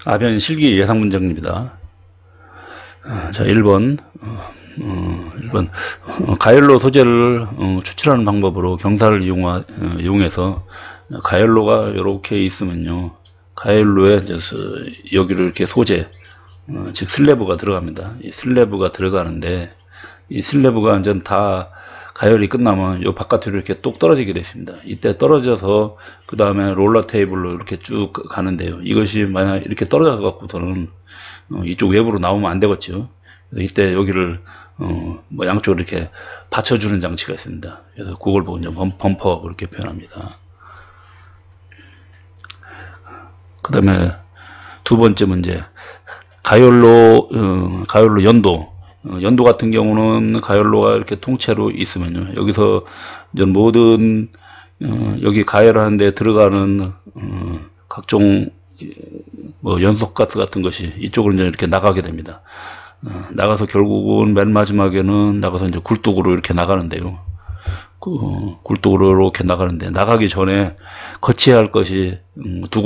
아변 실기 예상 문제입니다. 자, 1번. 1번. 가열로 소재를 추출하는 방법으로 경사를 이용해서 가열로가 이렇게 있으면요. 가열로에 여기로 이렇게 소재, 즉 슬래브가 들어갑니다. 이 슬래브가 들어가는데 이 슬래브가 완전 다 가열이 끝나면 요 바깥으로 이렇게 뚝 떨어지게 됐습니다. 이때 떨어져서 그 다음에 롤러 테이블로 이렇게 쭉 가는데요. 이것이 만약 이렇게 떨어져 갖고서는 이쪽 외부로 나오면 안 되겠죠. 그래서 이때 여기를 뭐 양쪽으로 이렇게 받쳐주는 장치가 있습니다. 그래서 그걸 보고 이제 범퍼 그렇게 표현합니다. 그 다음에 두 번째 문제, 가열로 연도. 연도 같은 경우는 가열로가 이렇게 통째로 있으면요. 여기서 이제 모든 여기 가열하는데 들어가는 각종 뭐 연소가스 같은 것이 이쪽으로 이제 이렇게 나가게 됩니다. 나가서 결국은 맨 마지막에는 나가서 이제 굴뚝으로 이렇게 나가는데요. 굴뚝으로 이렇게 나가는데 나가기 전에 거쳐야 할 것이 두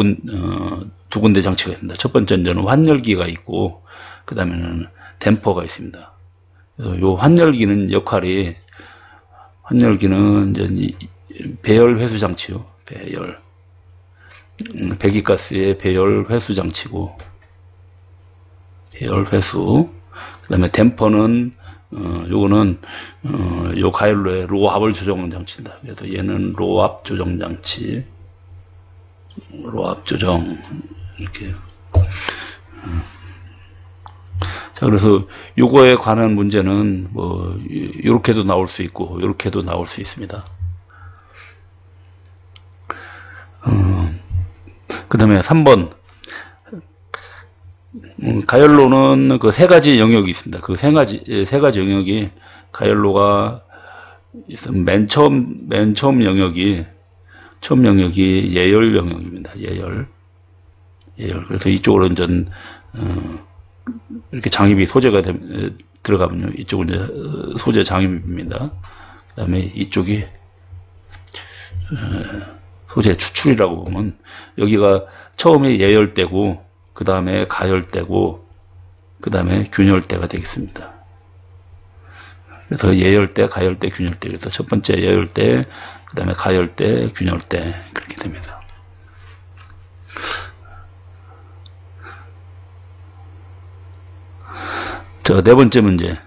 군데 장치가 있습니다. 첫 번째는 환열기가 있고 그 다음에는 댐퍼가 있습니다. 그래서 요 환열기는 역할이 이제 배열 회수 장치요. 배열 배기가스의 배열 회수 장치고 배열 회수. 그다음에 댐퍼는 요거는 요 가열로의 로압을 조정하는 장치입니다. 그래서 얘는 로압 조정 장치. 로압 조정 이렇게. 자, 그래서 요거에 관한 문제는 뭐 요렇게도 나올 수 있고 요렇게도 나올 수 있습니다. 그 다음에 3번. 가열로는 그 세 가지 영역이 있습니다. 그 세 가지 영역이 가열로가 있으면 맨 처음 영역이 예열 영역입니다. 예열. 그래서 이쪽으로 이제 이렇게 장입이 소재가 들어가면요. 이쪽은 이제 소재 장입입니다. 그 다음에 이쪽이 소재 추출이라고 보면 여기가 처음에 예열대고 그 다음에 가열대고 그 다음에 균열대가 되겠습니다. 그래서 예열대, 가열대, 균열대. 그래서 첫 번째 예열대, 그 다음에 가열대, 균열대 그렇게 됩니다. 자, 네 번째 문제.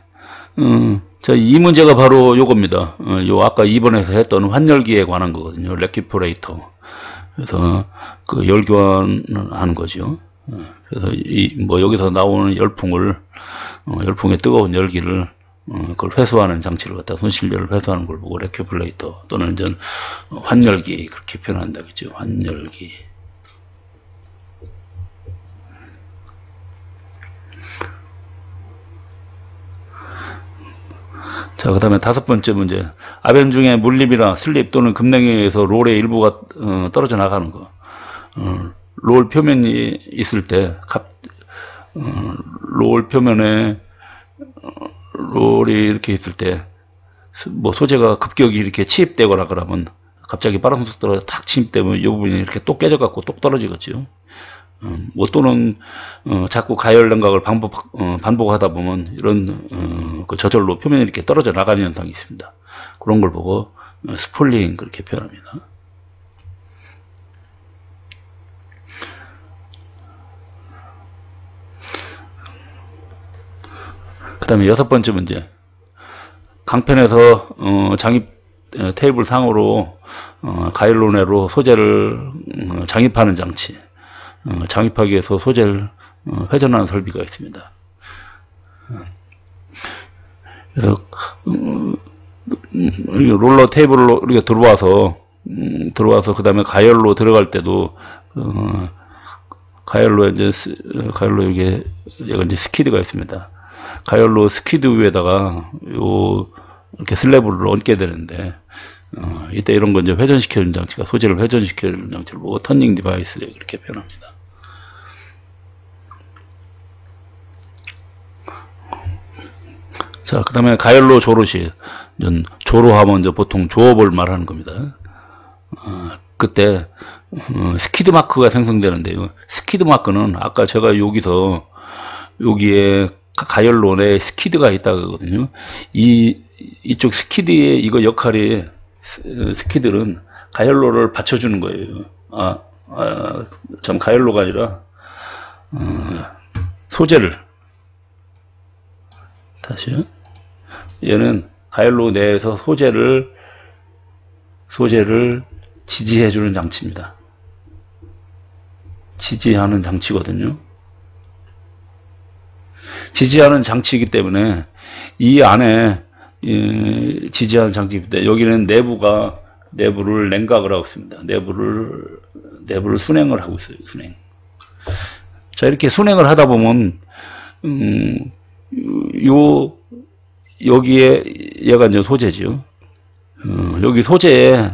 자, 이 문제가 바로 요겁니다. 요 아까 2번에서 했던 환열기에 관한 거거든요. 레큐퍼레이터. 그래서 그 열교환을 하는 거죠. 그래서 뭐 여기서 나오는 열풍의 뜨거운 열기를 그걸 회수하는 장치를 갖다 손실열을 회수하는 걸 보고 레큐플레이터 또는 이제 환열기 그렇게 표현한다 그죠. 환열기. 자, 그 다음에 다섯 번째 문제. 아변 중에 물립이나 슬립 또는 급냉에 의해서 롤의 일부가 떨어져 나가는 거. 롤 표면이 있을 때, 롤 표면에 롤이 이렇게 있을 때, 뭐 소재가 급격히 이렇게 침입되거나 그러면 갑자기 빠른 속도로 탁 침입되면 이 부분이 이렇게 똑 깨져갖고 똑 떨어지겠죠. 뭐 또는 자꾸 가열 냉각을 반복하다 보면 이런 그 저절로 표면이 이렇게 떨어져 나가는 현상이 있습니다. 그런 걸 보고 스폴링 그렇게 표현합니다. 그 다음에 여섯 번째 문제. 강편에서 장입 테이블 상으로 가일로네로 소재를 장입하는 장치. 장입하기 위해서 소재를 회전하는 설비가 있습니다. 그래서 롤러 테이블로 이렇게 들어와서 그 다음에 가열로 들어갈 때도 가열로 이게 얘가 이제 스키드가 있습니다. 가열로 스키드 위에다가 이렇게 슬래브를 얹게 되는데 이때 이런 건 이제 회전시켜주는 장치가 소재를 회전시켜주는 장치를 보고 터닝 디바이스 이렇게 표현합니다. 자, 그 다음에 가열로 조로시. 조로하면 이제 보통 조업을 말하는 겁니다. 그때 스키드 마크가 생성되는데요. 스키드 마크는 아까 제가 여기에 가열론에 스키드가 있다고 하거든요. 이쪽 스키드의 이거 역할이, 스키드는 가열로를 받쳐주는 거예요. 가열로가 아니라, 소재를, 다시요. 얘는 가열로 내에서 소재를 지지해주는 장치입니다. 지지하는 장치거든요. 지지하는 장치이기 때문에 이 안에 지지하는 장치이기 때문에 여기는 내부를 냉각을 하고 있습니다. 내부를 순행을 하고 있어요. 순행. 자, 이렇게 순행을 하다 보면 여기에 얘가 이제 소재지요. 여기 소재에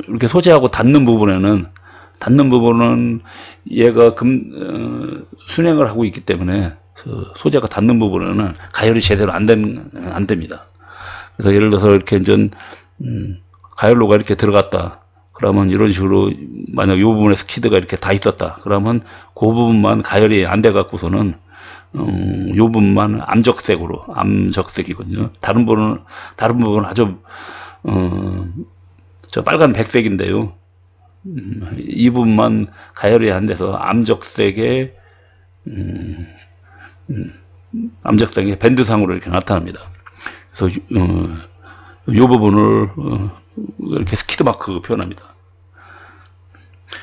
이렇게 소재하고 닿는 부분은 얘가 순행을 하고 있기 때문에 소재가 닿는 부분에는 가열이 제대로 안 됩니다. 그래서 예를 들어서 이렇게 이제 가열로가 이렇게 들어갔다. 그러면 이런 식으로 만약 이 부분에 스키드가 이렇게 다 있었다. 그러면 그 부분만 가열이 안 돼 갖고서는 이 부분만 암적색이거든요. 다른 부분은 아주 저 빨간 백색인데요. 이 부분만 가열이 안 돼서 암적색의 밴드상으로 이렇게 나타납니다. 그래서 이 부분을 이렇게 스키드 마크 표현합니다.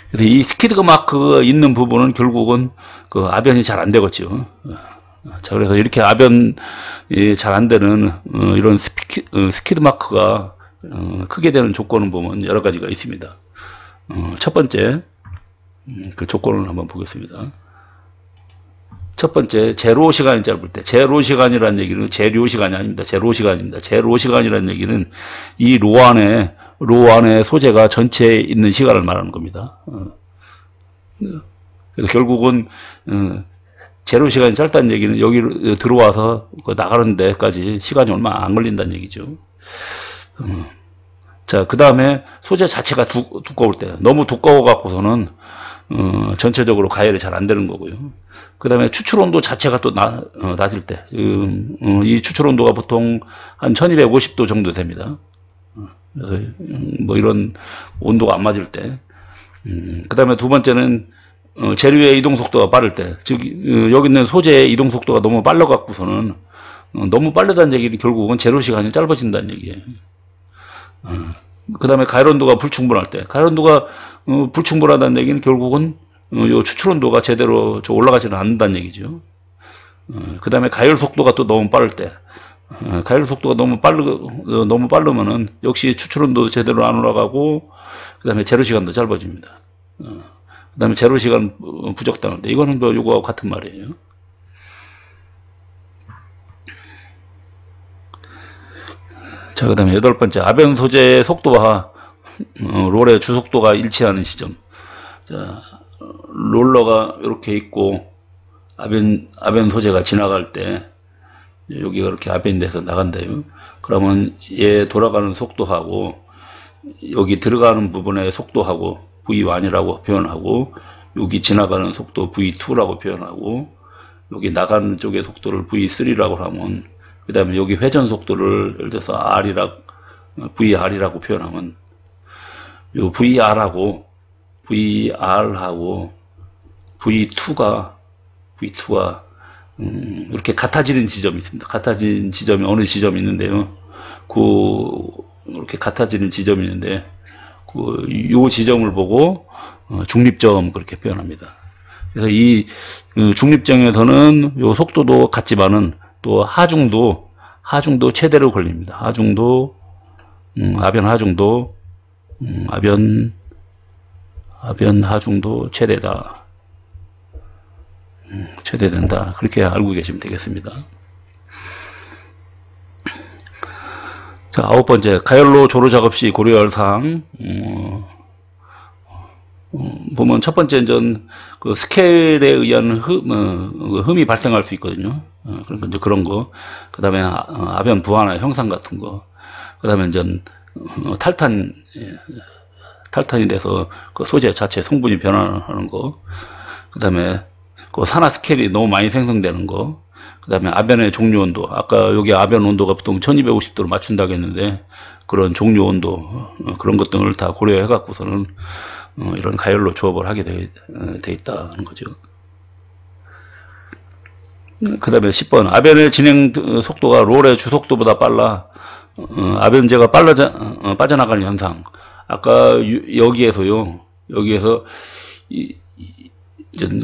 그래서 이 스키드 마크가 있는 부분은 결국은 그 아변이 잘 안 되겠죠. 자, 그래서 이렇게 아변이 잘 안 되는 이런 스키드 마크가 크게 되는 조건을 보면 여러 가지가 있습니다. 첫 번째, 그 조건을 한번 보겠습니다. 첫 번째, 제로 시간이 짧을 때, 제로 시간이라는 얘기는 제료 시간이 아닙니다. 제로 시간입니다. 제로 시간이라는 얘기는 이 로 안에 소재가 전체에 있는 시간을 말하는 겁니다. 그래서 결국은 제로 시간이 짧다는 얘기는 여기 들어와서 나가는 데까지 시간이 얼마 안 걸린다는 얘기죠. 자, 그 다음에 소재 자체가 두꺼울 때, 너무 두꺼워 갖고서는 전체적으로 가열이 잘 안 되는 거고요. 그 다음에 추출 온도 자체가 또 낮을 때, 이 추출 온도가 보통 한 1250도 정도 됩니다. 그래서 뭐 이런 온도가 안 맞을 때, 그 다음에 두 번째는 재료의 이동 속도가 빠를 때, 즉 여기 있는 소재의 이동 속도가 너무 빨라 갖고서는 너무 빠르다는 얘기는 결국은 재료 시간이 짧아진다는 얘기예요. 그 다음에 가열 온도가 불충분할 때, 가열 온도가 불충분하다는 얘기는 결국은 요 추출 온도가 제대로 올라가지는 않는다는 얘기죠. 그 다음에 가열 속도가 또 너무 빠를 때, 가열 속도가 너무 빠르면은 역시 추출 온도 제대로 안 올라가고, 그 다음에 제로 시간도 짧아집니다. 그 다음에 제로 시간 부족당할 때, 이거는 뭐 요거하고 같은 말이에요. 자, 그 다음에 여덟 번째, 아변 소재의 속도와 롤의 주속도가 일치하는 시점. 자, 롤러가 이렇게 있고 아변 소재가 지나갈 때 여기가 이렇게 아변이 돼서 나간대요. 그러면 얘 돌아가는 속도하고 여기 들어가는 부분의 속도하고 V1이라고 표현하고, 여기 지나가는 속도 V2라고 표현하고, 여기 나가는 쪽의 속도를 V3라고 하면, 그 다음에 여기 회전 속도를 예를 들어서 VR이라고 표현하면, 요 VR하고 V2가 이렇게 같아지는 지점이 있습니다. 같아지는 지점이 어느 지점이 있는데요. 이렇게 같아지는 지점이 있는데, 요 지점을 보고 중립점 그렇게 표현합니다. 그래서 이 중립점에서는 요 속도도 같지만은 또 하중도 최대로 걸립니다. 하중도, 아변 하중도, 아변 하중도 최대다. 최대된다. 그렇게 알고 계시면 되겠습니다. 자, 아홉 번째, 가열로 조로 작업 시 고려할 사항. 보면 첫 번째는 그 스케일에 의한 흠이 발생할 수 있거든요. 그러니까 이제 그런 거. 그 다음에 아변 부하나 형상 같은 거. 그 다음에 이제 탈탄 탈탄이 돼서 그 소재 자체 성분이 변화하는 거, 그 다음에 그 산화 스케일이 너무 많이 생성되는 거, 그 다음에 아변의 종류 온도, 아까 여기 아변 온도가 보통 1250도로 맞춘다고 했는데 그런 종류 온도, 그런 것 등을 다 고려해 갖고서는 이런 가열로 조업을 하게 돼 있다는 거죠. 그 다음에 10번 아변의 진행 속도가 롤의 주속도보다 빨라 아변제가 빠져나가는 현상. 아까 여기에서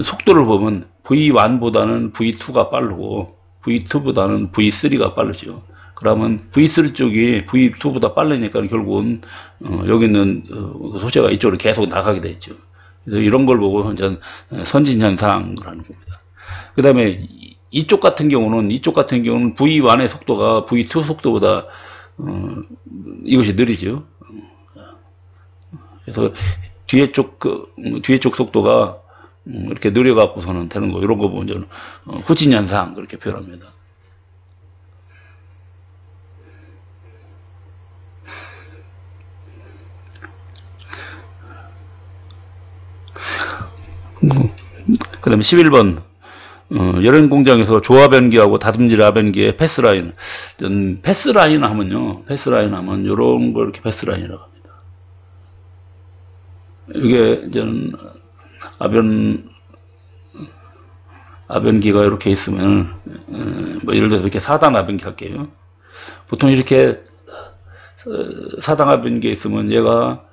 속도를 보면 V1보다는 V2가 빠르고 V2보다는 V3가 빠르죠. 그러면 V3 쪽이 V2보다 빠르니까 결국은 여기 있는 소재가 이쪽으로 계속 나가게 되죠. 그래서 이런 걸 보고 이제 선진 현상을 하는 겁니다. 그 다음에 이쪽 같은 경우는 V1의 속도가 V2 속도보다 이것이 느리죠. 그래서 뒤에 쪽 속도가 이렇게 느려갖고서는 되는 거, 이런 거 보면 후진 현상 그렇게 표현합니다. 그 다음에 11번 열연 공장에서 조화변기하고 다듬질 아변기의 패스라인. 패스라인 하면 요런 걸 이렇게 패스라인이라고 합니다. 이게 이제 아변기가 이렇게 있으면 뭐 예를 들어서 이렇게 4단 아변기 할게요. 보통 이렇게 4단 아변기에 있으면 얘가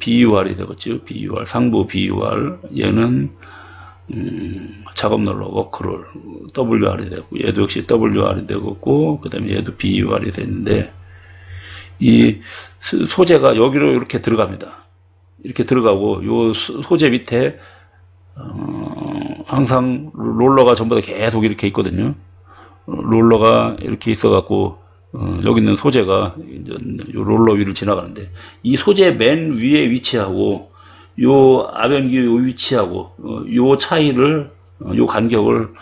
BUR이 되겠죠. BUR, 상부 BUR, 얘는 작업 롤러 워크롤 WR이 되고, 얘도 역시 WR이 되고, 그 다음에 얘도 BUR이 되는데, 이 소재가 여기로 이렇게 들어갑니다. 이렇게 들어가고, 요 소재 밑에 항상 롤러가 전부 다 계속 이렇게 있거든요. 롤러가 이렇게 있어갖고 여기 있는 소재가 이제 요 롤러 위를 지나가는데, 이 소재 맨 위에 위치하고 요 아변기 요 위치하고 요 차이를, 요 간격을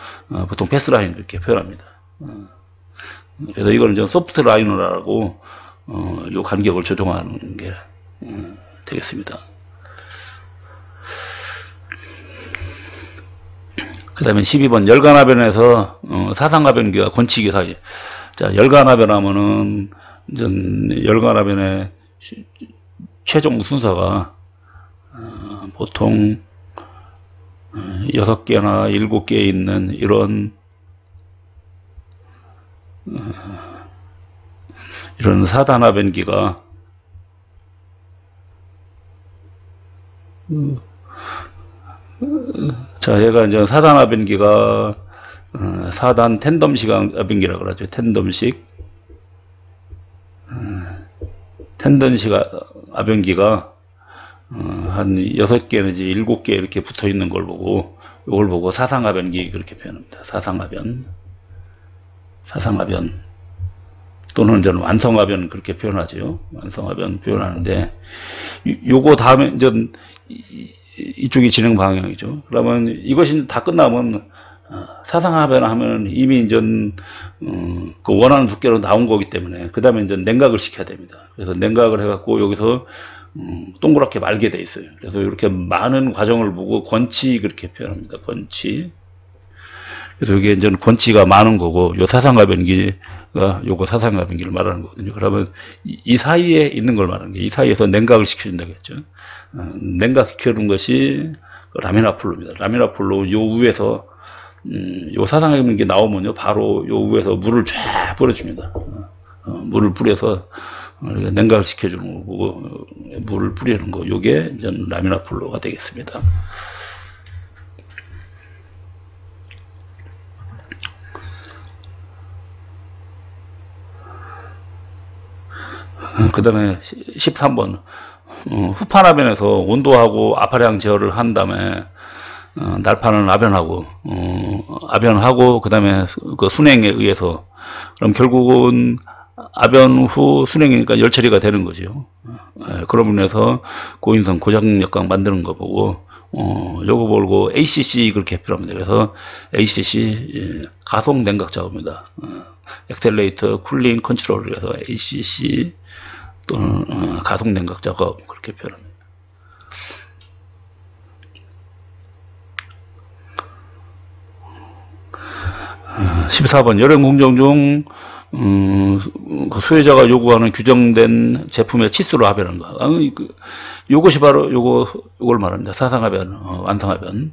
보통 패스라인 이렇게 표현합니다. 그래서 이거는 이제 소프트 라이너라고 요 간격을 조정하는 게 되겠습니다. 그 다음에 12번 열간아변에서 사상아변기와 권치기 사이. 자, 열간아변 하면은 열간아변의 최종 순서가 보통 6개나 7개 있는 이런 사단아변기가 자, 얘가 이제 사단아변기가 4단 텐덤식 아변기라고 그러죠. 텐덤식 아변기가 한 6개 내지 7개 이렇게 붙어 있는 걸 보고, 이걸 보고 사상아변기 그렇게 표현합니다. 사상아변 또는 저는 완성아변 그렇게 표현하죠. 완성아변 표현하는데, 요거 다음에 이쪽이 진행 방향이죠. 그러면 이것이 다 끝나면 사상아변 하면 이미 그 원하는 두께로 나온 거기 때문에 그 다음에 냉각을 시켜야 됩니다. 그래서 냉각을 해갖고 여기서 동그랗게 말게 돼 있어요. 그래서 이렇게 많은 과정을 보고 권치 그렇게 표현합니다. 권치. 그래서 이게 권치가 많은 거고, 요 사상아변기가 요거 사상아변기를 말하는 거거든요. 그러면 이 사이에 있는 걸 말하는 게, 이 사이에서 냉각을 시켜준다고 했죠. 냉각시켜준 것이 라미나플로입니다. 라미나플로 요 위에서 요 사상아변기 나오면요, 바로 요 위에서 물을 쫙 뿌려줍니다. 물을 뿌려서 냉각을 시켜주는 거고, 물을 뿌리는 거, 요게 라미나플로가 되겠습니다. 그 다음에 13번 후판아변에서 온도하고 압화량 제어를 한 다음에 날판을 아변하고 그 다음에 그 순행에 의해서, 그럼 결국은 아변 후 순행이니까 열 처리가 되는 거죠. 그런 면에서 고인성 고장역각 만드는 거 보고 요거 보고 ACC 그렇게 표현합니다. 그래서 ACC 가속 냉각 작업입니다. 엑셀레이터 쿨링 컨트롤, 그래서 ACC 또는 가속 냉각 작업 그렇게 표현합니다. 14번 여러 공정 중 그 수혜자가 요구하는 규정된 제품의 치수로 합의하는 거. 요것이 바로 요걸 말합니다. 사상하변, 완성하변,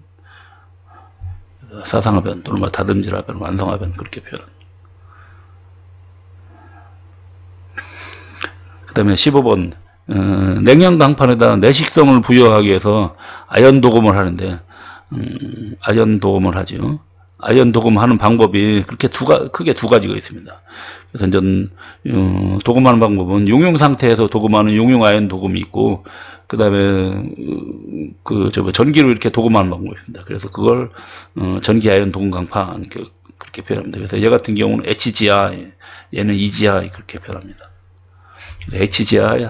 사상하변 또는 뭐 다듬질하변, 완성하변 그렇게 표현합니다. 그 다음에 15번 냉연 강판에다 내식성을 부여하기 위해서 아연 도금을 하는데 아연 도금을 하죠. 아연 도금하는 방법이 그렇게 크게 두 가지가 있습니다. 그래서 이제 도금하는 방법은 용융 상태에서 도금하는 용융 아연 도금이 있고, 그 다음에 전기로 이렇게 도금하는 방법이 있습니다. 그래서 그걸 전기 아연 도금 강판 그렇게 표현합니다. 그래서 얘 같은 경우는 HGI, 얘는 EGI 그렇게 표현합니다. HGI,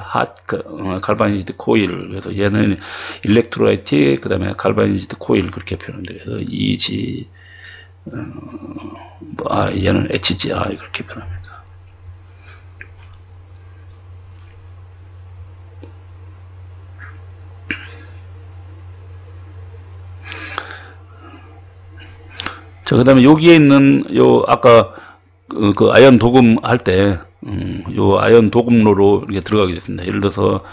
갈바니즈드 코일. 그래서 얘는 일렉트로라이틱, 그 다음에 갈바니즈드 코일 그렇게 표현합니다. 그래서 EG, 얘는 HGI 그렇게 표현합니다. 자, 그 다음에 여기에 있는 아까 그 아연 도금 할 때 요 아연 도금로로 이렇게 들어가게 됐습니다. 예를 들어서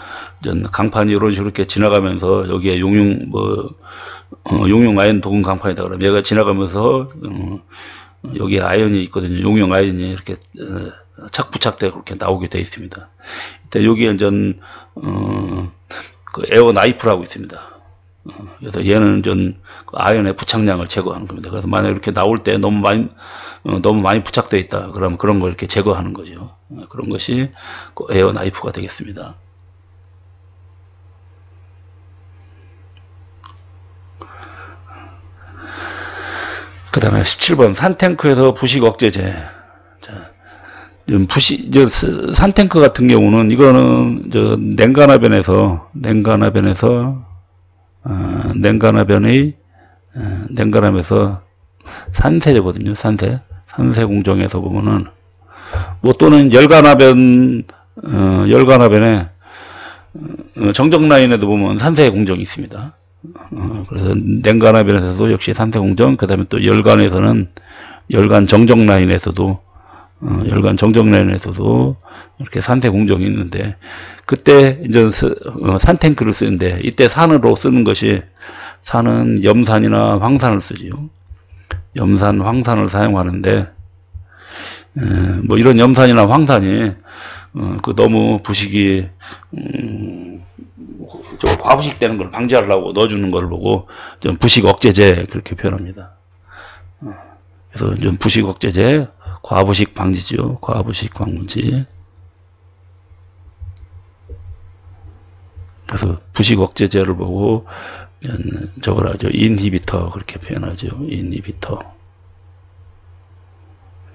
강판이 이런 식으로 이렇게 지나가면서 여기에 용융 용융 아연 도금 강판이다 그러면 얘가 지나가면서 여기에 아연이 있거든요. 용융 아연이 이렇게 착부착되고 그렇게 나오게 되어 있습니다. 여기에 이제 그 에어 나이프라고 있습니다. 그래서 얘는 좀 아연의 부착량을 제거하는 겁니다. 그래서 만약 이렇게 나올 때 너무 많이 부착되어 있다 그러면 그런 걸 이렇게 제거하는 거죠. 그런 것이 에어 나이프가 되겠습니다. 그 다음에 17번 산탱크에서 부식 억제제. 자, 산탱크 같은 경우는 이거는 냉간화변에서 냉간화변에서 산세제거든요. 산세 공정에서 보면은 또는 열간화변에 정정 라인에도 보면 산세 공정이 있습니다. 그래서 냉간화변에서도 역시 산세 공정, 그 다음에 또 열간 정정 라인에서도 이렇게 산세 공정이 있는데, 그때 이제 산탱크를 쓰는데, 이때 산으로 쓰는 것이, 산은 염산이나 황산을 쓰지요. 염산, 황산을 사용하는데, 이런 염산이나 황산이 너무 부식이 과부식 되는 걸 방지하려고 넣어주는 걸 보고 좀 부식 억제제 그렇게 표현합니다. 그래서 좀 부식 억제제, 과부식 방지죠. 과부식 방지. 그래서 부식 억제제를 보고 저걸 하죠. 인히비터 그렇게 표현하죠. 인히비터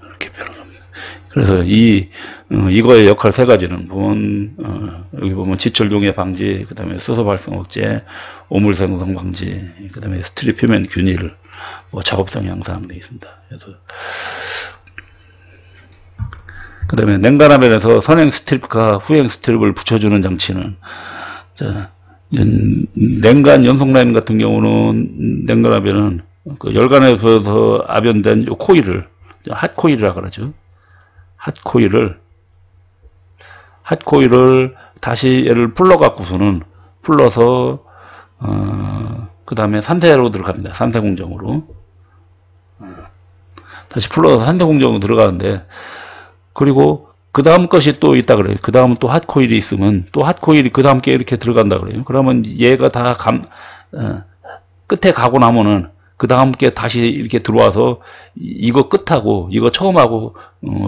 이렇게 표현합니다. 그래서 이거의 역할 세 가지는 여기 보면 지출 용해 방지, 그 다음에 수소 발생 억제, 오물 생성 방지, 그 다음에 스트립 표면 균일, 작업성 향상 되어 있습니다. 그래서 그 다음에 냉간화변에서 선행 스트립과 후행 스트립을 붙여주는 장치는, 자, 냉간 연속 라인 같은 경우는 냉간화변은 그 열간에서 아변된 요 코일을 핫코일이라 그러죠. 핫코일을 다시 얘를 풀러서 그 다음에 산세로 들어갑니다. 산세 공정으로 다시 풀러서 산세 공정으로 들어가는데, 그리고 그 다음 것이 또 있다 그래요. 그 다음은 또 핫코일이 있으면 또 핫코일이 그 다음 게 이렇게 들어간다 그래요. 그러면 얘가 다 끝에 가고 나면은 그 다음 게 다시 이렇게 들어와서 이거 끝하고 이거 처음하고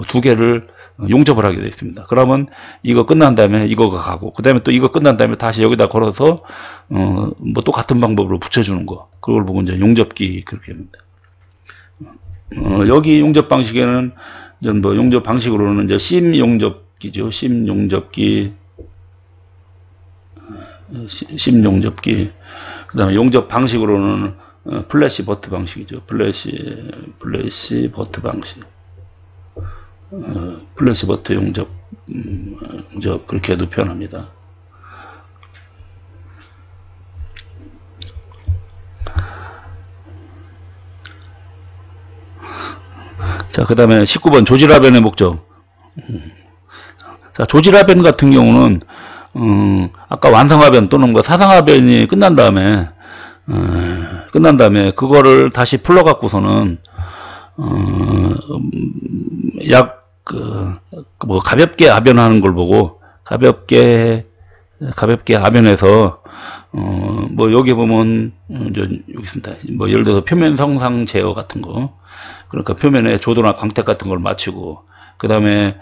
두 개를 용접을 하게 되어 있습니다. 그러면 이거 끝난 다음에 이거가 가고, 그 다음에 또 이거 끝난 다음에 다시 여기다 걸어서 또 같은 방법으로 붙여주는 거, 그걸 보고 이제 용접기 그렇게 합니다. 여기 용접 방식에는 용접 방식으로는 이제 심 용접기죠. 심 용접기. 그 다음에 용접 방식으로는 플래시 버트 방식이죠. 플래시 버트 방식. 플래시 버트 용접 그렇게도 표현합니다. 자, 그 다음에 19번 조질화변의 목적. 자, 조질화변 같은 경우는 아까 완성화변 또는 뭐 사상화변이 끝난 다음에 그거를 다시 풀러 갖고서는 뭐 가볍게 아변하는 걸 보고 가볍게 아변해서 뭐 여기 보면 여기 있습니다. 뭐 예를 들어서 표면 성상 제어 같은 거, 그러니까 표면에 조도나 광택 같은 걸 맞추고, 그 다음에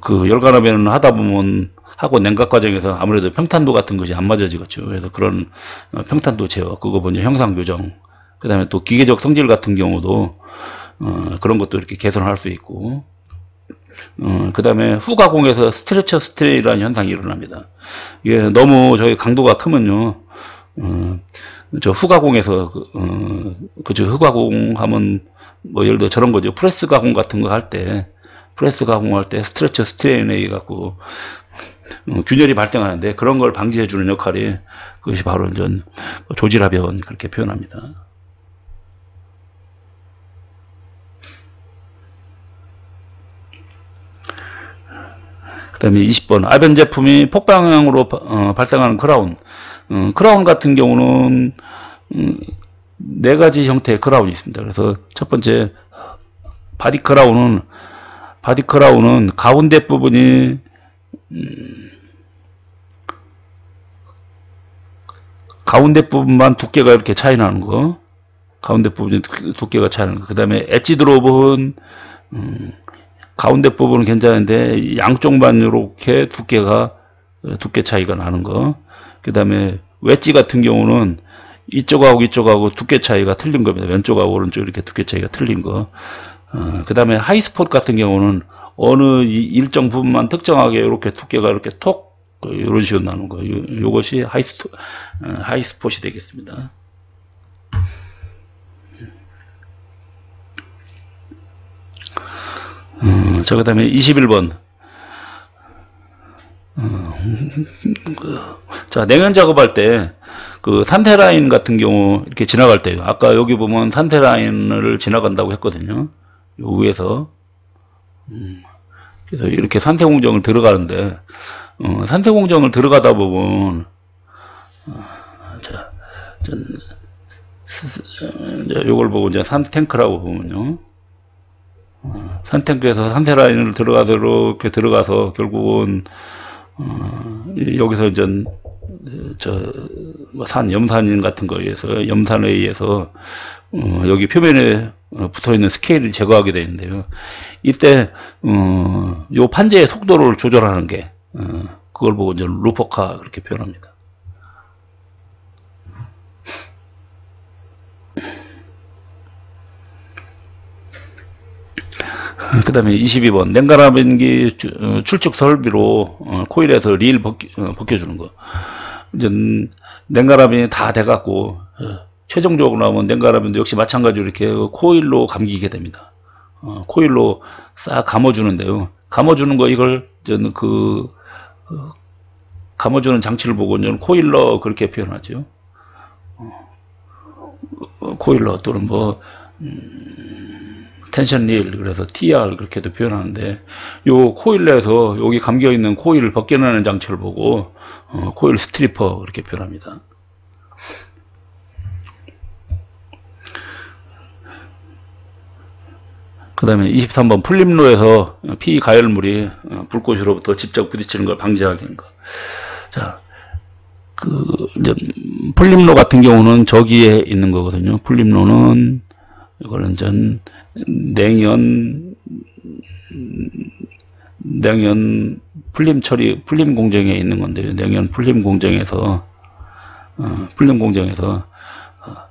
그 열간아변을 하다 보면 하고 냉각 과정에서 아무래도 평탄도 같은 것이 안 맞아지겠죠. 그래서 그런 평탄도 제어, 그거 먼저 형상 교정, 그 다음에 또 기계적 성질 같은 경우도 그런 것도 이렇게 개선할 수 있고, 그 다음에 후가공에서 스트레처 스트레이라는 현상이 일어납니다. 이게 너무 저희 강도가 크면요, 저 후가공에서 그저 후가공 하면 뭐 예를 들어 저런 거죠. 프레스 가공 같은 거 할 때, 프레스 가공할 때 스트레처 스트레인에 갖고 균열이 발생하는데, 그런 걸 방지해 주는 역할이, 그것이 바로 전 조질화변, 그렇게 표현합니다. 그 다음에 20번 아변 제품이 폭방향으로 발생하는 크라운. 크라운 같은 경우는 네 가지 형태의 크라운이 있습니다. 그래서 첫 번째 바디 크라운은 가운데 부분이 가운데 부분만 두께가 이렇게 차이 나는 거, 가운데 부분이 두께가 차이 나는 거. 그 다음에 엣지 드롭은 가운데 부분은 괜찮은데 양쪽만 이렇게 두께 차이가 나는 거. 그 다음에 웨지 같은 경우는 이쪽하고 두께 차이가 틀린 겁니다. 왼쪽하고 오른쪽 이렇게 두께 차이가 틀린 거. 그 다음에 하이스폿 같은 경우는 어느 일정 부분만 특정하게 이렇게 두께가 이렇게 톡 이런 식으로 나는 거. 요것이 하이스폿이 되겠습니다. 자, 그 다음에 21번. 자, 냉연 작업할 때, 그 산테 라인 같은 경우, 이렇게 지나갈 때요. 아까 여기 보면 산테 라인을 지나간다고 했거든요. 요 위에서. 그래서 이렇게 산테 공정을 들어가는데, 산테 공정을 들어가다 보면, 요걸 보고 이제 산테 탱크라고 보면요. 산탱크에서 산테 라인을 이렇게 들어가서 결국은 여기서 이제 염산 같은 거에 의해서 염산에 의해서 여기 표면에 붙어 있는 스케일을 제거하게 되는데요. 이때 요 판재의 속도를 조절하는 게 그걸 보고 이제 루퍼카 그렇게 표현합니다. 그 다음에 22번 냉간화변기 출축 설비로 코일에서 릴 벗겨주는 거. 이제 냉간화변이 다 돼갖고 최종적으로 나오면 냉간화변도 역시 마찬가지로 이렇게 코일로 감기게 됩니다. 코일로 싹 감아주는데요. 감아주는 거 이걸 저는 감아주는 장치를 보고 저는 코일러 그렇게 표현하죠. 코일러 또는 뭐 텐션 릴, 그래서 TR 그렇게도 표현하는데, 요 코일에서 여기 감겨 있는 코일을 벗겨내는 장치를 보고 코일 스트리퍼 그렇게 표현합니다. 그 다음에 23번 풀림로에서 피 가열물이 불꽃으로부터 직접 부딪히는 걸 방지하기 하는 거. 자, 이제 풀림로 같은 경우는 저기에 있는 거거든요. 풀림로는 이거는 전 냉연 풀림 처리, 풀림 공정에 있는 건데요. 냉연 풀림 공정에서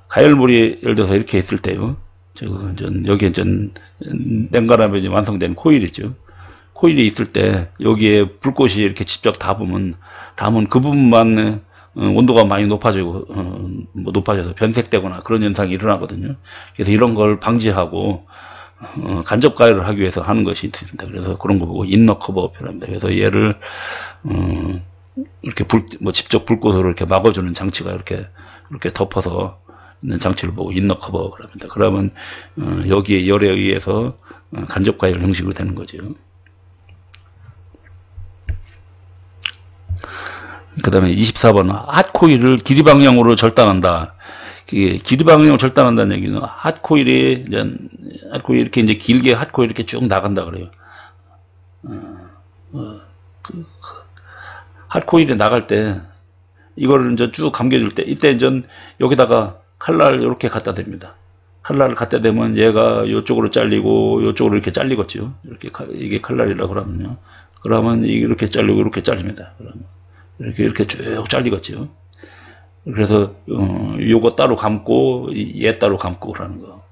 가열물이 예를 들어서 이렇게 있을 때요. 여기에 냉간화변이 완성된 코일이죠. 코일이 있을 때 여기에 불꽃이 이렇게 직접 닿으면 그 부분만 온도가 많이 높아져서 변색되거나 그런 현상이 일어나거든요. 그래서 이런 걸 방지하고 간접 가열을 하기 위해서 하는 것이 있습니다. 그래서 그런 거 보고 인너 커버 표현합니다. 그래서 얘를 이렇게 직접 불꽃으로 이렇게 막아주는 장치가 이렇게 덮어서 있는 장치를 보고 인너 커버 그럽니다. 그러면 여기에 열에 의해서 간접 가열 형식으로 되는 거죠. 그 다음에 24번 핫코일을 길이 방향으로 절단한다. 길이 방향으로 절단한다는 얘기는 핫코일이 이렇게 이제 길게 핫코일 이렇게 쭉 나간다 그래요. 핫코일이 나갈 때 이거를 이제 쭉 감겨줄 때 이때 이제 여기다가 칼날을 이렇게 갖다 댑니다. 칼날을 갖다 대면 얘가 이쪽으로 잘리고 이쪽으로 이렇게 잘리겠죠. 이렇게 이게 칼날이라고 그러면요. 그러면 이렇게 잘리고 이렇게 잘립니다. 그러면 이렇게 쭉 잘리겠죠. 그래서 요거 따로 감고 얘 따로 감고 그러는 거.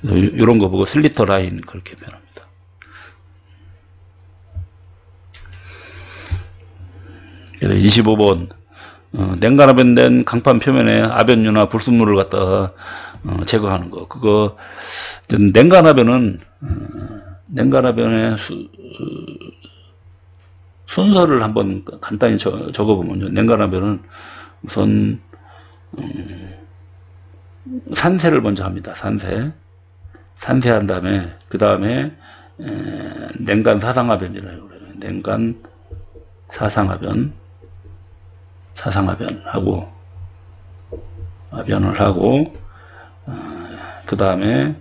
이런 거 보고 슬리터 라인 그렇게 표현합니다. 그래서 25번 냉간압연된 강판 표면에 압연유나 불순물을 갖다가 제거하는 거. 그거 냉간압연은 냉간압연의 순서를 한번 간단히 적어보면요. 냉간압연은 우선 산세를 먼저 합니다. 산세한 다음에 그 다음에 냉간 사상압연이라고 그래요. 냉간 사상압연하고 압연을 하고 그 다음에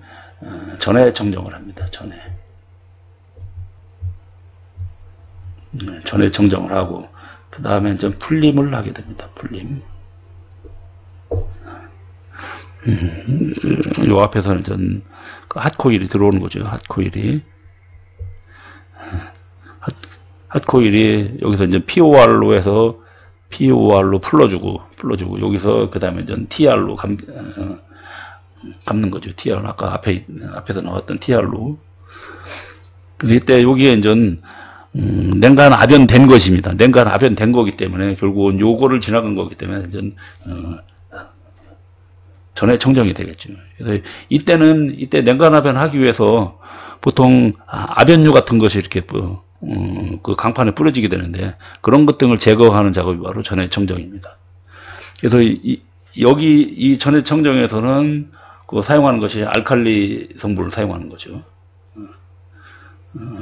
전해 청정을 합니다. 전해 청정을 하고 그 다음에 좀 풀림을 하게 됩니다. 풀림. 요 앞에서는 전 핫코일이 들어오는 거죠. 핫코일이 여기서 이제 POR로 해서 POR로 풀어주고 여기서 그 다음에 전 TR로 감는 거죠. TR 아까 앞에서 나왔던 TR로. 그래서 이때 여기에 이제 냉간 압연된 것입니다. 냉간 압연된 거기 때문에 결국은 요거를 지나간 거기 때문에 이제 전해 청정이 되겠죠. 그래서 이때 냉간 압연하기 위해서 보통 압연유 같은 것이 이렇게 그 강판에 뿌려지게 되는데 그런 것 등을 제거하는 작업이 바로 전해 청정입니다. 그래서 여기 이 전해 청정에서는 그 사용하는 것이 알칼리 성분을 사용하는 거죠.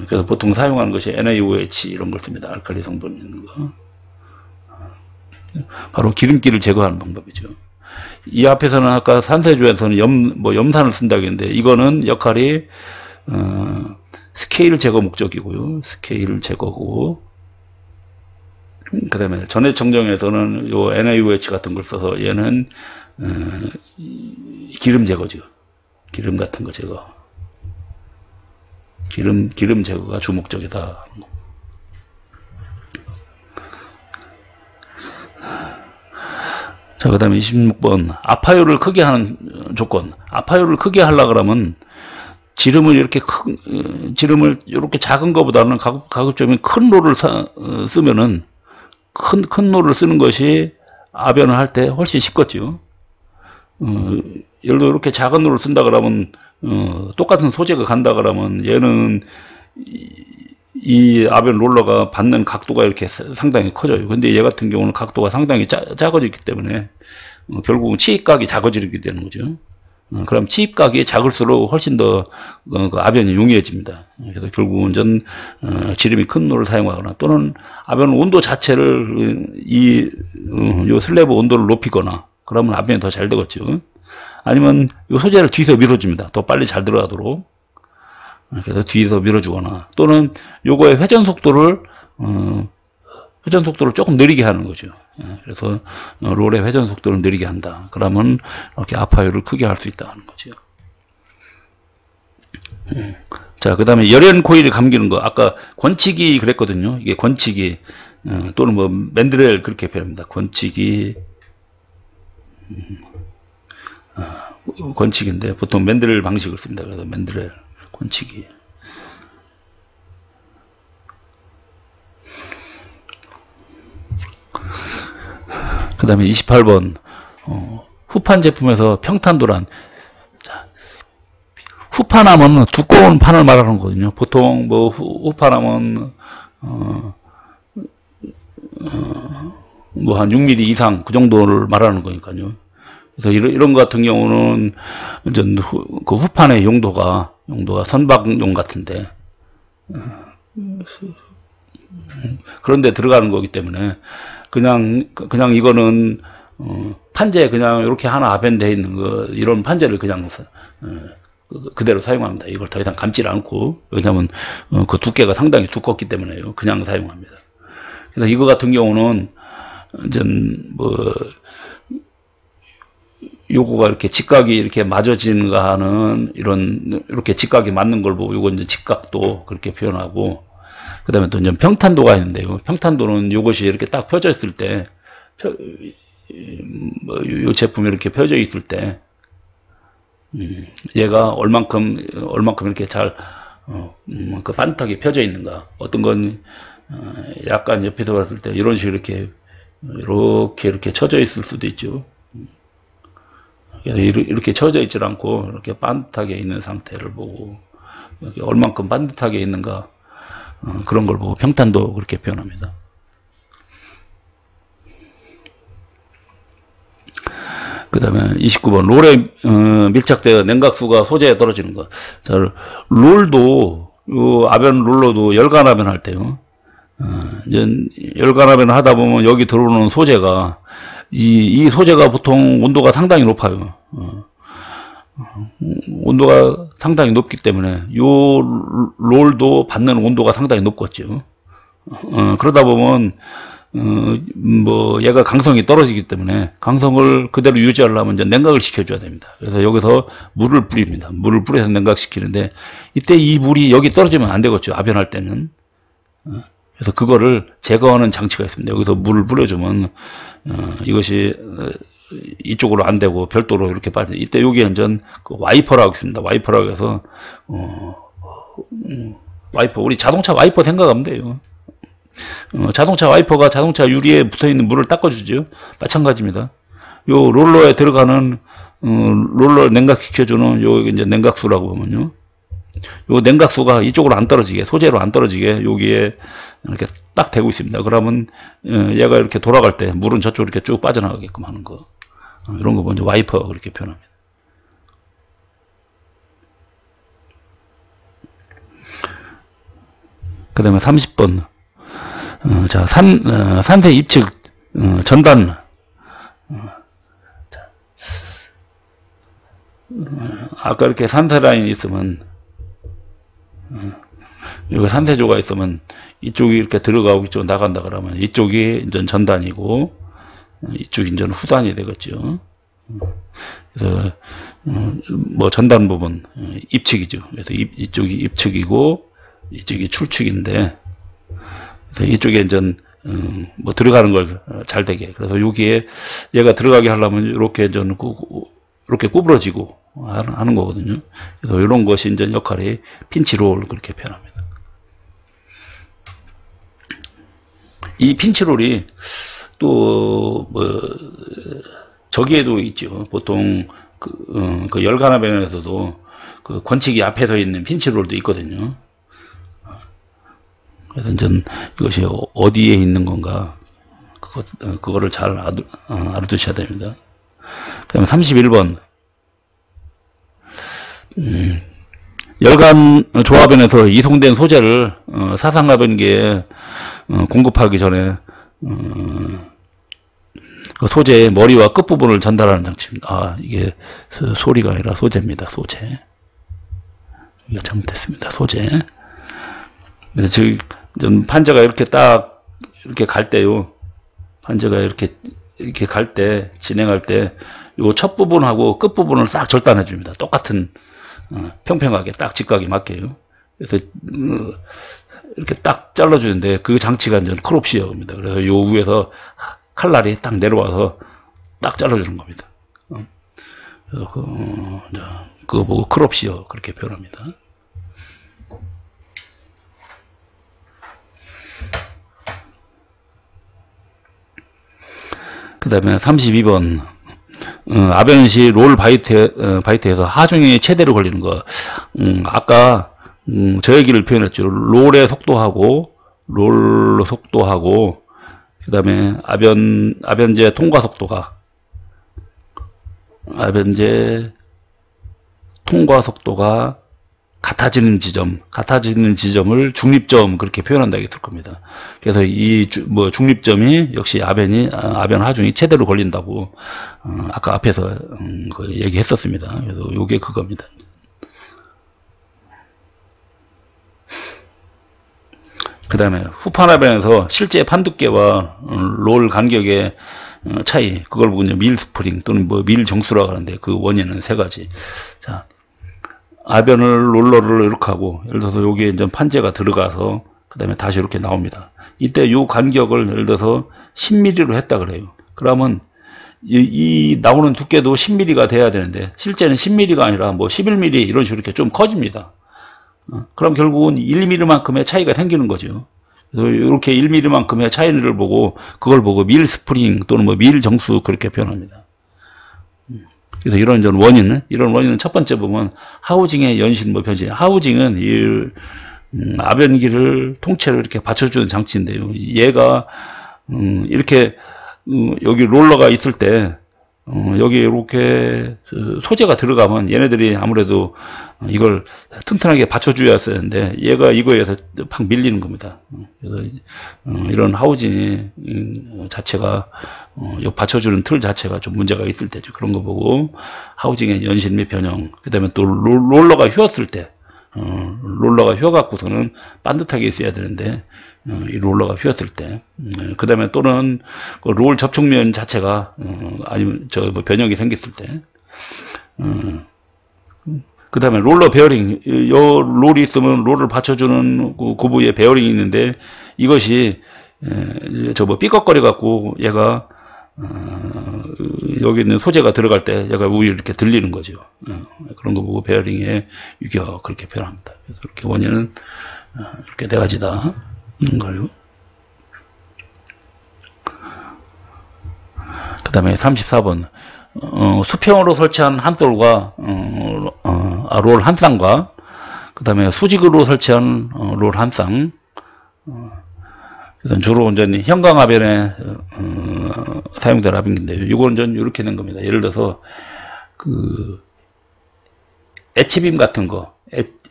그래서 보통 사용하는 것이 NaOH 이런 걸 씁니다. 알칼리 성분 있는 거. 바로 기름기를 제거하는 방법이죠. 이 앞에서는 아까 산세조에서는 염산을 쓴다고 했는데 이거는 역할이 스케일 제거 목적이고요. 스케일 제거고 그 다음에 전해 청정에서는 요 NaOH 같은 걸 써서 얘는 기름 제거죠. 기름 같은 거 제거. 기름 제거가 주 목적이다. 자, 그 다음에 26번. 아파요를 크게 하는 조건. 아파요를 크게 하려고 그러면 지름을 이렇게 작은 것보다는 가급적이면 큰 롤을 쓰면은 큰 롤을 쓰는 것이 압연을 할 때 훨씬 쉽겠죠. 예를 들어 이렇게 작은 롤을 쓴다 그러면 똑같은 소재가 간다 그러면 얘는 이 압연 롤러가 받는 각도가 이렇게 상당히 커져요. 근데 얘 같은 경우는 각도가 상당히 작아지기 때문에 결국은 치입각이 작아지게 되는 거죠. 그럼 치입각이 작을수록 훨씬 더 압연이 용이해집니다. 그래서 결국은 지름이 큰 롤을 사용하거나 또는 압연 온도 자체를 요 슬래브 온도를 높이거나 그러면 압연이 더 잘 되겠죠. 아니면 이 소재를 뒤에서 밀어줍니다. 더 빨리 잘 들어가도록. 그래서 뒤에서 밀어주거나 또는 요거의 회전 속도를 조금 느리게 하는 거죠. 그래서 롤의 회전 속도를 느리게 한다. 그러면 이렇게 아파요를 크게 할 수 있다는 거죠. 자, 그 다음에 열연 코일을 감기는 거. 아까 권치기 그랬거든요. 이게 권치기 또는 뭐 맨드렐 그렇게 표현합니다. 권치기인데 보통 맨드렐 방식을 씁니다. 그래서 맨드렐 권치기. 그 다음에 28번 후판 제품에서 평탄도란. 후판하면 두꺼운 판을 말하는 거거든요. 보통 뭐 후판하면 뭐 한 6mm 이상 그 정도를 말하는 거니까요. 그래서 이런 것 같은 경우는 이제 그 후판의 용도가 선박용 같은데, 그런데 들어가는 거기 때문에 그냥 이거는 판재 그냥 이렇게 하나 앞에 있는 거, 이런 판재를 그냥 그대로 사용합니다. 이걸 더 이상 감지 않고, 왜냐하면 그 두께가 상당히 두껍기 때문에요. 그냥 사용합니다. 그래서 이거 같은 경우는 이제 뭐 요거가 이렇게 직각이 이렇게 맞아지는가 하는 이렇게 직각이 맞는 걸 보고, 요거 이제 직각도 그렇게 표현하고, 그 다음에 또 이제 평탄도가 있는데요. 평탄도는 요것이 이렇게 딱 펴져 있을 때, 요 제품이 이렇게 펴져 있을 때, 얘가 얼만큼 이렇게 잘, 그 반듯하게 펴져 있는가. 어떤 건, 약간 옆에서 봤을 때 이런 식으로 이렇게 쳐져 있을 수도 있죠. 이렇게 쳐져 있질 않고 이렇게 반듯하게 있는 상태를 보고, 얼만큼 반듯하게 있는가, 그런 걸 보고 평탄도 그렇게 표현합니다. 그 다음에 29번 롤에 밀착되어 냉각수가 소재에 떨어지는 것. 자, 롤도 아변 롤러도 열간아변 할 때요. 이제 열간아변 하다 보면 여기 들어오는 소재가 이 소재가 보통 온도가 상당히 높아요. 온도가 상당히 높기 때문에 요 롤도 받는 온도가 상당히 높겠죠. 그러다 보면 뭐 얘가 강성이 떨어지기 때문에 강성을 그대로 유지하려면 이제 냉각을 시켜줘야 됩니다. 그래서 여기서 물을 뿌립니다. 물을 뿌려서 냉각시키는데, 이때 이 물이 여기 떨어지면 안 되겠죠. 아변할 때는. 그래서 그거를 제거하는 장치가 있습니다. 여기서 물을 뿌려주면 이것이 이쪽으로 안 되고 별도로 이렇게 빠져. 이때 여기에 이제 그 와이퍼라고 있습니다. 와이퍼라고 해서 와이퍼, 우리 자동차 와이퍼 생각하면 돼요. 자동차 와이퍼가 자동차 유리에 붙어있는 물을 닦아주죠. 마찬가지입니다. 요 롤러에 들어가는 롤러 냉각시켜주는 요 이제 냉각수라고 보면요. 요 냉각수가 이쪽으로 안 떨어지게, 소재로 안 떨어지게 여기에 이렇게 딱 대고 있습니다. 그러면 얘가 이렇게 돌아갈 때 물은 저쪽으로 이렇게 쭉 빠져나가게끔 하는 거. 이런 거 먼저 와이퍼 그렇게 표현합니다. 그 다음에 30번. 자, 산세 입측, 전단. 아까 이렇게 산세 라인이 있으면, 여기 산세조가 있으면, 이쪽이 이렇게 들어가고 이쪽 나간다 그러면, 이쪽이 이제 전단이고, 이쪽이 이제 후단이 되겠죠. 그래서, 뭐 전단 부분, 입측이죠. 그래서 이쪽이 입측이고, 이쪽이 출측인데, 그래서 이쪽에 이제 뭐 들어가는 걸 잘 되게, 그래서 여기에 얘가 들어가게 하려면 이렇게 이렇게 구부러지고 하는 거거든요. 그래서 이런 것이 이제 역할이 핀치롤 그렇게 표현합니다. 이 핀치롤이 또 뭐 저기에도 있죠. 보통 그 열간화변에서도 그 권치기 앞에 서 있는 핀치롤도 있거든요. 그래서 이제 이것이 어디에 있는 건가, 그거를 잘 알아두셔야 됩니다. 그 다음에 31번. 열간 조합변에서 이송된 소재를 사상가변기에 공급하기 전에 그 소재의 머리와 끝부분을 전달하는 장치입니다. 아, 이게 소리가 아니라 소재입니다. 소재. 이거 잘못했습니다. 소재. 그래서 판재가 이렇게 딱 이렇게 갈 때요. 판재가 이렇게 갈 때, 진행할 때 요 첫 부분하고 끝 부분을 싹 절단해 줍니다. 똑같은 평평하게 딱 직각이 맞게요. 그래서 이렇게 딱 잘라 주는데 그 장치가 이제 크롭 시어입니다. 그래서 요 위에서 칼날이 딱 내려와서 딱 잘라 주는 겁니다. 그래서 그거 보고 크롭 시어 그렇게 표현합니다. 그 다음에 32번. 아변시 롤 바이트에서 하중이 최대로 걸리는 거. 아까, 저 얘기를 표현했죠. 롤의 속도하고, 롤 속도하고, 그 다음에 아변제 통과 속도가, 아변제 통과 속도가 같아지는 지점을 중립점 그렇게 표현한다고 될 겁니다. 그래서 이 중립점이 역시 아변 하중이 최대로 걸린다고 아까 앞에서 얘기했었습니다. 그래서 요게 그겁니다. 그 다음에 후판 아변에서 실제 판두께와 롤 간격의 차이, 그걸 보고 이제 밀 스프링 또는 밀 정수라고 하는데 그 원인은 세 가지. 자, 아변을 롤러를 이렇게 하고, 예를 들어서 여기에 이제 판재가 들어가서, 그 다음에 다시 이렇게 나옵니다. 이때 요 간격을 예를 들어서 10mm로 했다 그래요. 그러면 이 나오는 두께도 10mm가 돼야 되는데, 실제는 10mm가 아니라 뭐 11mm 이런 식으로 이렇게 좀 커집니다. 그럼 결국은 1mm만큼의 차이가 생기는 거죠. 그래서 이렇게 1mm만큼의 차이를 보고, 그걸 보고 밀 스프링 또는 뭐 밀 정수 그렇게 표현합니다. 그래서 이런 원인은 첫 번째 보면 하우징의 연신 변신. 하우징은 이 아변기를 통째로 이렇게 받쳐주는 장치인데요. 얘가 이렇게 여기 롤러가 있을 때 여기 이렇게 소재가 들어가면 얘네들이 아무래도 이걸 튼튼하게 받쳐줘야 되는데 얘가 이거에 의해서 팍 밀리는 겁니다. 그래서 이런 하우징 자체가 받쳐주는 틀 자체가 좀 문제가 있을 때죠. 그런 거 보고 하우징의 연신 및 변형, 그 다음에 또 롤러가 휘었을 때 롤러가 휘어갖고서는 반듯하게 있어야 되는데 이 롤러가 휘었을 때, 그 다음에 또는 그 롤 접촉면 자체가 아니면 변형이 생겼을 때, 그 다음에 롤러 베어링, 요 롤이 있으면 롤을 받쳐주는 그 부위에 베어링이 있는데 이것이 삐걱거려 갖고 얘가 여기 있는 소재가 들어갈 때 얘가 우위 이렇게 들리는 거죠. 그런 거 보고 베어링의 유격 그렇게 표현합니다. 그래서 이렇게 원인은 이렇게 네 가지다. 걸요. 그 다음에 34번 수평으로 설치한 한솔과 롤 한 쌍과 그 다음에 수직으로 설치한 롤 한 쌍. 그래서 주로 이제 형광아변에 사용될 아변기인데요. 이거는 전 이렇게 된 겁니다. 예를 들어서 그 H빔 같은 거,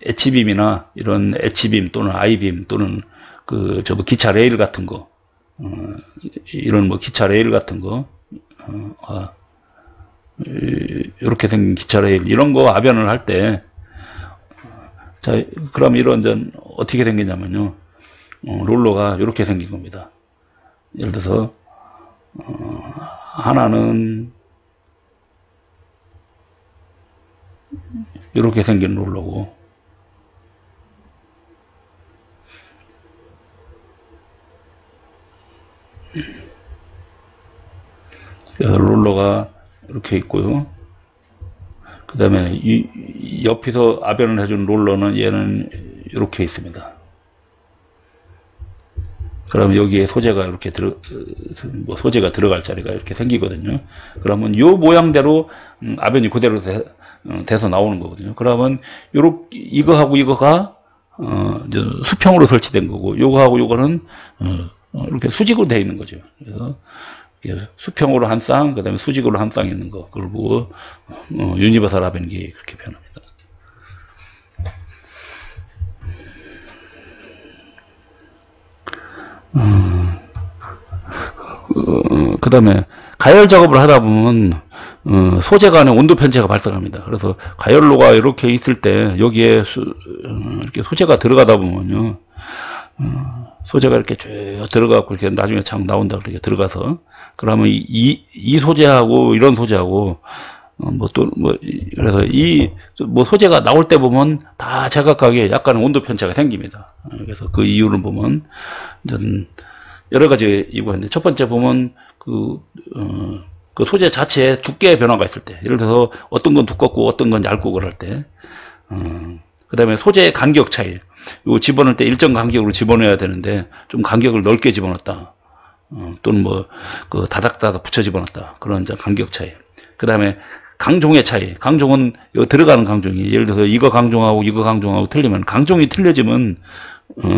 H빔이나 이런 H빔 또는 I빔 또는 기차 레일 같은 거, 이런 기차 레일 같은 거, 이렇게 생긴 기차 레일, 이런 거 아변을 할 때, 자, 그럼 이런 어떻게 생기냐면요. 롤러가 이렇게 생긴 겁니다. 예를 들어서, 하나는, 이렇게 생긴 롤러고, 롤러가 이렇게 있고요. 그 다음에 이 옆에서 아변을 해준 롤러는 얘는 이렇게 있습니다. 그러면 여기에 소재가 이렇게 소재가 들어갈 자리가 이렇게 생기거든요. 그러면 요 모양대로 아변이 그대로 돼서 나오는 거거든요. 그러면 이거하고 이거가 이제 수평으로 설치된 거고, 요거하고 요거는 이렇게 수직으로 되어 있는 거죠. 그래서 수평으로 한 쌍, 그 다음에 수직으로 한 쌍 있는 거, 그걸 보고 유니버설 아변기 그렇게 표현합니다. 그 다음에 가열 작업을 하다 보면 소재 간의 온도 편차가 발생합니다. 그래서 가열로가 이렇게 있을 때 여기에 이렇게 소재가 들어가다 보면요, 소재가 이렇게 쭉 들어가고 이렇게 나중에 창 나온다 그렇게 들어가서, 그러면 이 소재하고 이런 소재하고 그래서 소재가 나올 때 보면 다 제각각에 약간 온도 편차가 생깁니다. 그래서 그 이유를 보면 여러 가지 이유가 있는데, 첫 번째 보면 그 소재 자체의 두께의 변화가 있을 때, 예를 들어서 어떤 건 두껍고 어떤 건 얇고 그럴 때, 그 다음에 소재의 간격 차이, 이거 집어넣을 때 일정 간격으로 집어넣어야 되는데 좀 간격을 넓게 집어넣었다, 또는 다닥다닥 붙여 집어넣었다, 그런 간격 차이. 그 다음에 강종의 차이, 강종은 들어가는 강종이, 예를 들어서 이거 강종하고 이거 강종하고 틀리면, 강종이 틀려지면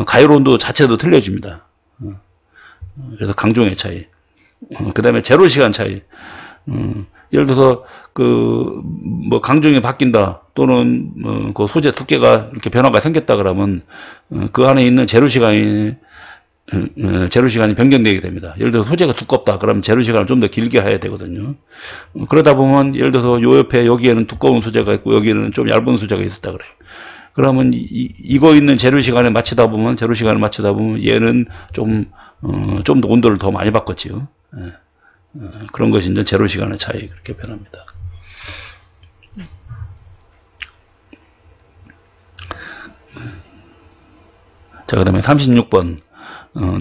가열 온도 자체도 틀려집니다. 그래서 강종의 차이. 그 다음에 제로 시간 차이. 예를 들어서 뭐 강정이 바뀐다 또는 그 소재 두께가 이렇게 변화가 생겼다 그러면 그 안에 있는 제로 시간이 변경되게 됩니다. 예를 들어서 소재가 두껍다 그러면 제로 시간을 좀 더 길게 해야 되거든요. 그러다 보면 예를 들어서 요 옆에 여기에는 두꺼운 소재가 있고 여기에는 좀 얇은 소재가 있었다 그래요. 그러면 이거 있는 제로 시간을 맞추다 보면 얘는 좀 더 온도를 더 많이 바꿨지요. 그런 것이 이제 제로 시간의 차이 그렇게 변합니다. 자, 그 다음에 36번.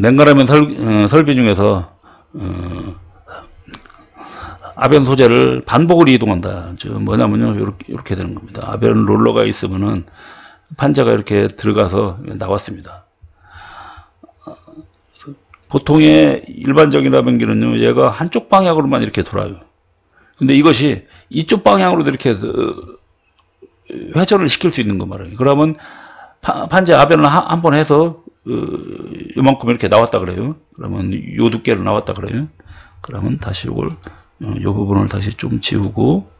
냉각라면 설비 중에서, 아변 소재를 반복으로 이동한다. 뭐냐면요, 이렇게 되는 겁니다. 아변 롤러가 있으면은, 판재가 이렇게 들어가서 나왔습니다. 보통의 일반적인 아변기는요, 얘가 한쪽 방향으로만 이렇게 돌아요. 근데 이것이 이쪽 방향으로도 이렇게 회전을 시킬 수 있는 거 말이에요. 그러면 판재 아변을 한 번 해서 이만큼 이렇게 나왔다 그래요. 그러면 요 두께로 나왔다 그래요. 그러면 다시 요걸 요 부분을 다시 좀 지우고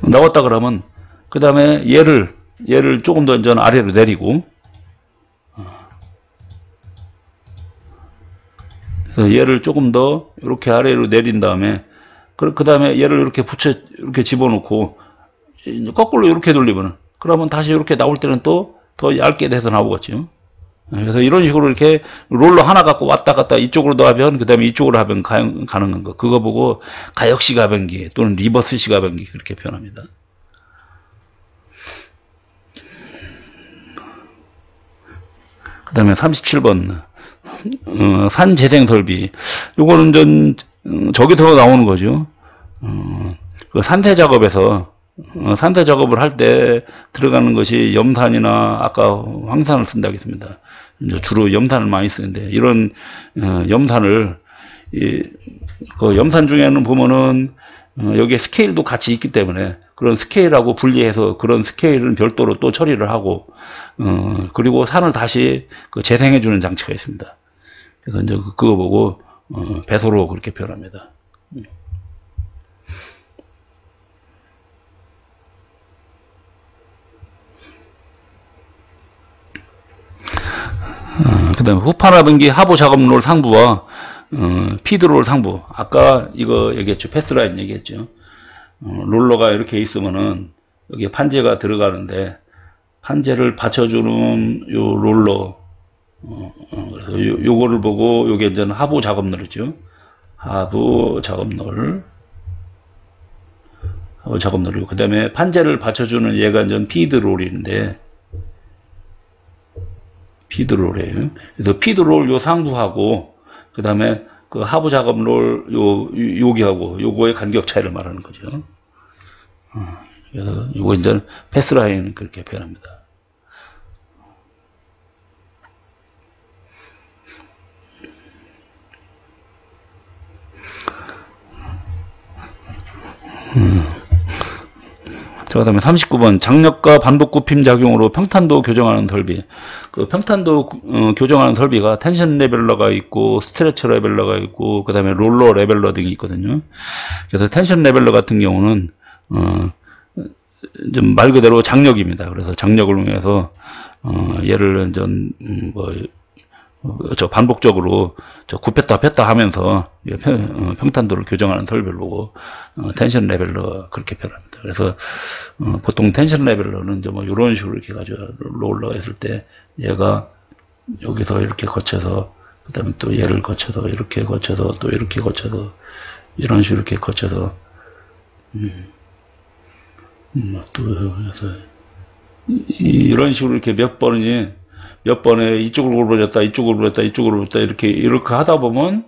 나왔다 그러면 그 다음에 얘를 조금 더 이제 아래로 내리고 그래서 얘를 조금 더 이렇게 아래로 내린 다음에 그 다음에 얘를 이렇게 이렇게 집어넣고 거꾸로 이렇게 돌리면 그러면 다시 이렇게 나올 때는 또 더 얇게 돼서 나오겠죠. 그래서 이런 식으로 이렇게 롤러 하나 갖고 왔다 갔다 이쪽으로도 하변 그 다음에 이쪽으로 하변 가능한 거 그거 보고 가역식 하변기 또는 리버스식 하변기 그렇게 표현합니다. 그 다음에 37번 산재생 설비 요거는 저기서 나오는 거죠. 그 산세 작업에서 산세 작업을 할 때 들어가는 것이 염산이나 아까 황산을 쓴다고 했습니다. 주로 염산을 많이 쓰는데 이런 염산을 그 염산 중에는 보면은 여기에 스케일도 같이 있기 때문에 그런 스케일하고 분리해서 그런 스케일은 별도로 또 처리를 하고 그리고 산을 다시 재생해 주는 장치가 있습니다. 그래서 이제 그거 보고 배소로 그렇게 표현합니다. 그 다음에 후파라든지 하부 작업롤 상부와 피드롤 상부 아까 이거 얘기했죠. 패스라인 얘기했죠. 롤러가 이렇게 있으면은 여기에 판재가 들어가는데 판재를 받쳐주는 요 롤러 그래서 요거를 보고 요게 이제 하부 작업롤이죠. 하부 작업롤이고 그 다음에 판재를 받쳐주는 얘가 이제 피드롤인데 피드롤이에요. 그래서 피드롤 요 상부하고 그 다음에 그 하부 작업롤 여기하고 요거의 간격 차이를 말하는 거죠. 그래서 요거 이제 패스라인 그렇게 표현합니다. 자, 그 다음에 39번 장력과 반복 굽힘 작용으로 평탄도 교정하는 설비. 그 평탄도 교정하는 설비가 텐션 레벨러가 있고 스트레처 레벨러가 있고 그 다음에 롤러 레벨러 등이 있거든요. 그래서 텐션 레벨러 같은 경우는 좀 말 그대로 장력입니다. 그래서 장력을 이용해서 얘를 반복적으로 굽혔다 폈다 하면서 평탄도를 교정하는 설비를 보고 텐션 레벨러 그렇게 표현합니다. 그래서 보통 텐션 레벨러는 뭐 이런 식으로 이렇게 가지고 롤러가 있을 때 얘가 여기서 이렇게 거쳐서 그 다음에 또 얘를 거쳐서 이렇게 거쳐서 또 이렇게 거쳐서 이런 식으로 이렇게 거쳐서 또 그래서 이런 식으로 이렇게 몇 번에 이쪽으로 굴러졌다 이쪽으로 이렇게 하다 보면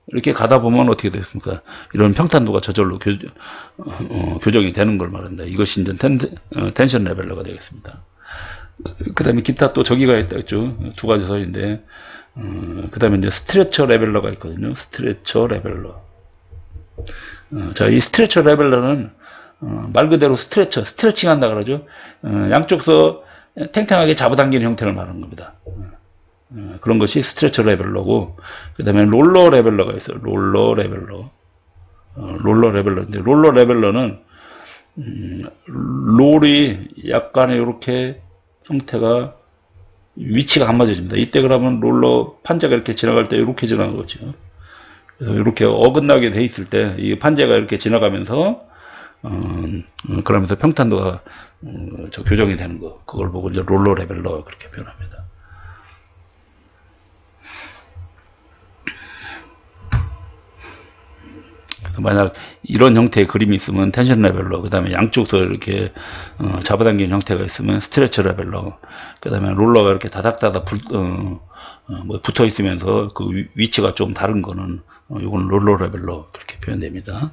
이렇게 가다 보면 어떻게 되겠습니까? 이런 평탄도가 저절로 교정이 되는 걸 말합니다. 이것이 이제 텐션 레벨러가 되겠습니다. 그 다음에 기타 또 저기가 있다 했죠. 두 가지 서인데 그 다음에 이제 스트레처 레벨러가 있거든요. 스트레처 레벨러. 자, 이 스트레처 레벨러는 말 그대로 스트레칭 한다 그러죠. 양쪽서 탱탱하게 잡아당기는 형태를 말하는 겁니다. 그런 것이 스트레처 레벨러고, 그 다음에 롤러 레벨러가 있어요. 롤러 레벨러. 롤러 레벨러. 이제 롤러 레벨러는 롤이 약간의 이렇게 형태가 위치가 안 맞아집니다. 이때 그러면 롤러 판자가 이렇게 지나갈 때 이렇게 지나가는 거죠. 그래서 이렇게 어긋나게 돼 있을 때 이 판자가 이렇게 지나가면서 그러면서 평탄도가 교정이 되는 거, 그걸 보고 이제 롤러 레벨러 그렇게 표현합니다. 만약 이런 형태의 그림이 있으면 텐션 레벨러, 그 다음에 양쪽서 이렇게 잡아당기는 형태가 있으면 스트레처 레벨러, 그 다음에 롤러가 이렇게 다닥다닥 붙어 있으면서 그 위치가 좀 다른 거는 이거는 롤러 레벨러 그렇게 표현됩니다.